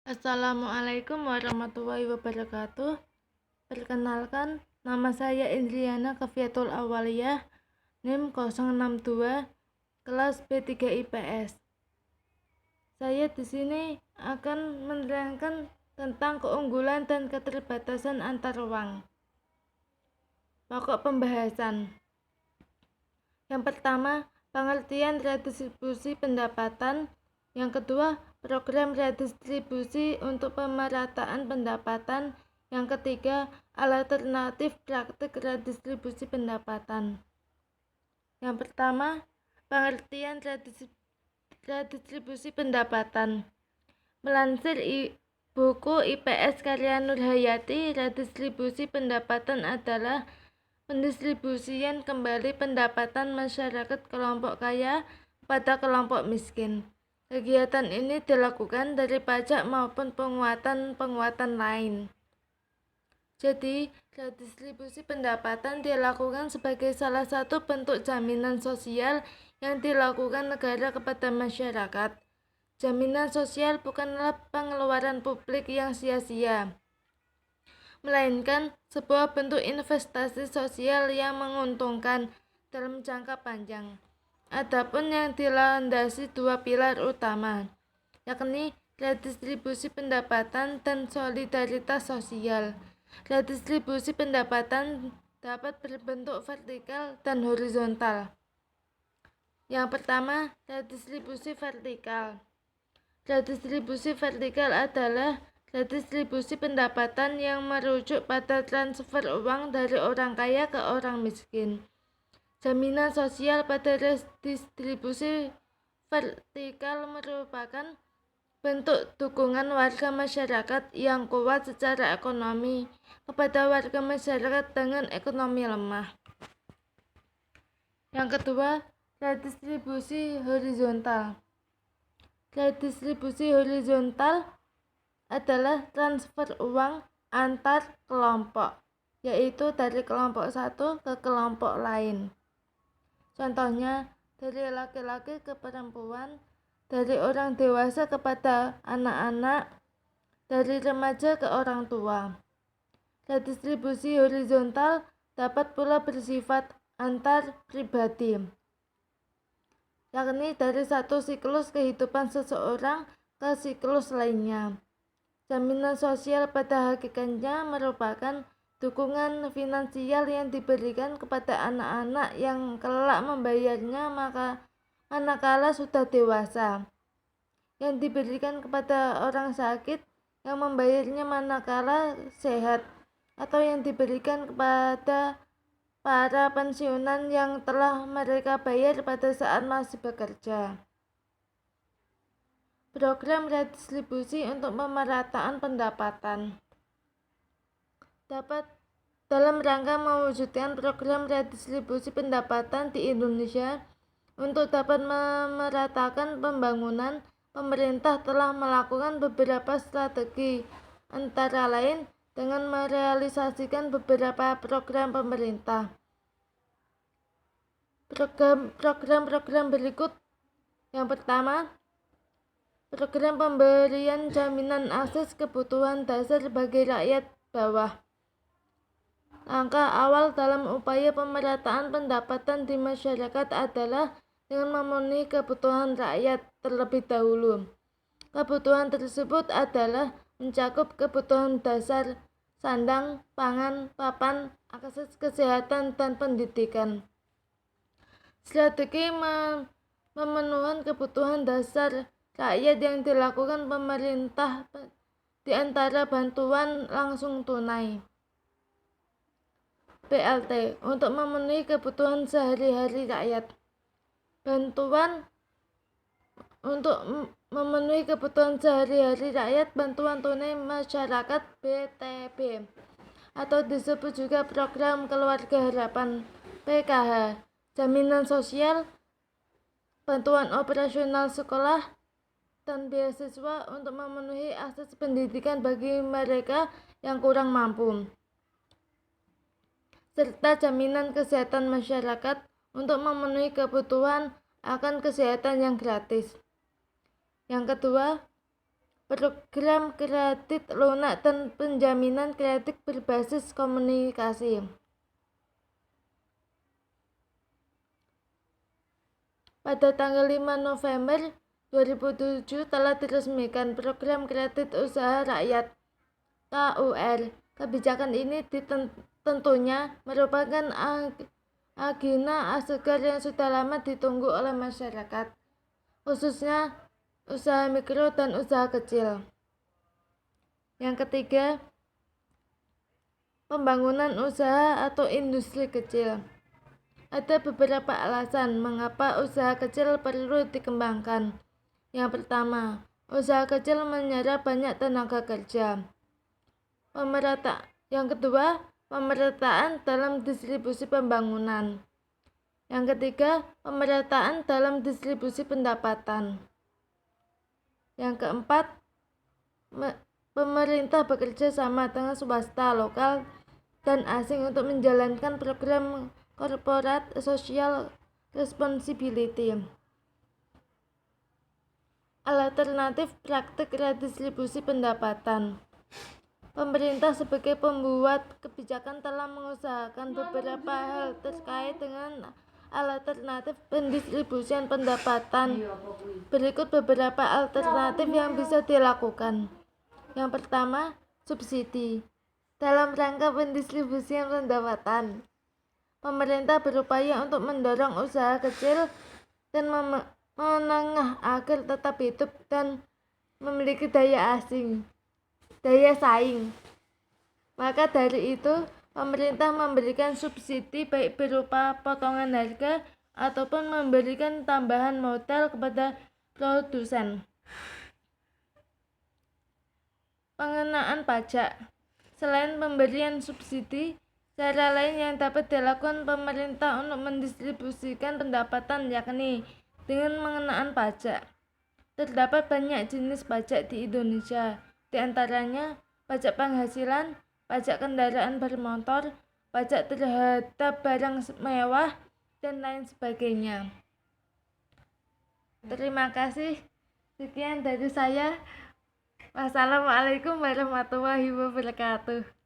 Assalamualaikum warahmatullahi wabarakatuh. Perkenalkan, nama saya Indriana Kafiatul Awaliyah, NIM 062, kelas B3 IPS. Saya di sini akan menerangkan tentang keunggulan dan keterbatasan antar ruang. Pokok pembahasan. Yang pertama, pengertian redistribusi pendapatan. Yang kedua, program redistribusi untuk pemerataan pendapatan. Yang ketiga, alternatif praktik redistribusi pendapatan. Yang pertama, pengertian redistribusi pendapatan. Melansir buku IPS karya Nurhayati, redistribusi pendapatan adalah pendistribusian kembali pendapatan masyarakat kelompok kaya pada kelompok miskin. Kegiatan ini dilakukan dari pajak maupun penguatan lain. Jadi, redistribusi pendapatan dilakukan sebagai salah satu bentuk jaminan sosial yang dilakukan negara kepada masyarakat. Jaminan sosial bukanlah pengeluaran publik yang sia-sia, melainkan sebuah bentuk investasi sosial yang menguntungkan dalam jangka panjang. Adapun yang dilandasi dua pilar utama, yakni redistribusi pendapatan dan solidaritas sosial. Redistribusi pendapatan dapat berbentuk vertikal dan horizontal. Yang pertama, redistribusi vertikal. Redistribusi vertikal adalah redistribusi pendapatan yang merujuk pada transfer uang dari orang kaya ke orang miskin. Jaminan sosial pada redistribusi vertikal merupakan bentuk dukungan warga masyarakat yang kuat secara ekonomi kepada warga masyarakat dengan ekonomi lemah. Yang kedua, redistribusi horizontal. Redistribusi horizontal adalah transfer uang antar kelompok, yaitu dari kelompok satu ke kelompok lain. Contohnya, dari laki-laki ke perempuan, dari orang dewasa kepada anak-anak, dari remaja ke orang tua. Redistribusi horizontal dapat pula bersifat antar pribadi, yakni dari satu siklus kehidupan seseorang ke siklus lainnya. Jaminan sosial pada hakikatnya merupakan dukungan finansial yang diberikan kepada anak-anak yang kelak membayarnya manakala sudah dewasa, yang diberikan kepada orang sakit yang membayarnya manakala sehat, atau yang diberikan kepada para pensiunan yang telah mereka bayar pada saat masih bekerja. Program redistribusi untuk pemerataan pendapatan dapat dalam rangka mewujudkan program redistribusi pendapatan di Indonesia. Untuk dapat memeratakan pembangunan, pemerintah telah melakukan beberapa strategi, antara lain dengan merealisasikan beberapa program pemerintah. Program berikut. Yang pertama, program pemberian jaminan akses kebutuhan dasar bagi rakyat bawah. Langkah awal dalam upaya pemerataan pendapatan di masyarakat adalah dengan memenuhi kebutuhan rakyat terlebih dahulu. Kebutuhan tersebut adalah mencakup kebutuhan dasar, sandang, pangan, papan, akses kesehatan, dan pendidikan. Strategi pemenuhan kebutuhan dasar rakyat yang dilakukan pemerintah di antara bantuan langsung tunai BLT untuk memenuhi kebutuhan sehari-hari rakyat, bantuan untuk memenuhi kebutuhan sehari-hari rakyat, bantuan tunai masyarakat BTP, atau disebut juga program keluarga harapan PKH, jaminan sosial, bantuan operasional sekolah, dan beasiswa untuk memenuhi akses pendidikan bagi mereka yang kurang mampu, serta jaminan kesehatan masyarakat untuk memenuhi kebutuhan akan kesehatan yang gratis. Yang kedua, program kredit lunak dan penjaminan kredit berbasis komunikasi. Pada tanggal 5 November 2007 telah diresmikan program kredit usaha rakyat KUR. Kebijakan ini tentunya merupakan agenda segar yang sudah lama ditunggu oleh masyarakat, khususnya usaha mikro dan usaha kecil. Yang ketiga, pembangunan usaha atau industri kecil. Ada beberapa alasan mengapa usaha kecil perlu dikembangkan. Yang pertama, usaha kecil menyerap banyak tenaga kerja. Yang kedua, pemerataan dalam distribusi pembangunan. Yang ketiga, pemerataan dalam distribusi pendapatan. Yang keempat, pemerintah bekerja sama dengan swasta lokal dan asing untuk menjalankan program corporate social responsibility. Alternatif praktik redistribusi pendapatan. Pemerintah sebagai pembuat kebijakan telah mengusahakan beberapa hal terkait dengan alternatif pendistribusian pendapatan. Berikut beberapa alternatif yang bisa dilakukan. Yang pertama, subsidi. Dalam rangka pendistribusian pendapatan, pemerintah berupaya untuk mendorong usaha kecil dan menengah agar tetap hidup dan memiliki daya saing. Maka dari itu, pemerintah memberikan subsidi baik berupa potongan harga ataupun memberikan tambahan modal kepada produsen. Pengenaan pajak. Selain pemberian subsidi, cara lain yang dapat dilakukan pemerintah untuk mendistribusikan pendapatan yakni dengan pengenaan pajak. Terdapat banyak jenis pajak di Indonesia, di antaranya pajak penghasilan, pajak kendaraan bermotor, pajak terhadap barang mewah, dan lain sebagainya. Terima kasih. Sekian dari saya. Wassalamualaikum warahmatullahi wabarakatuh.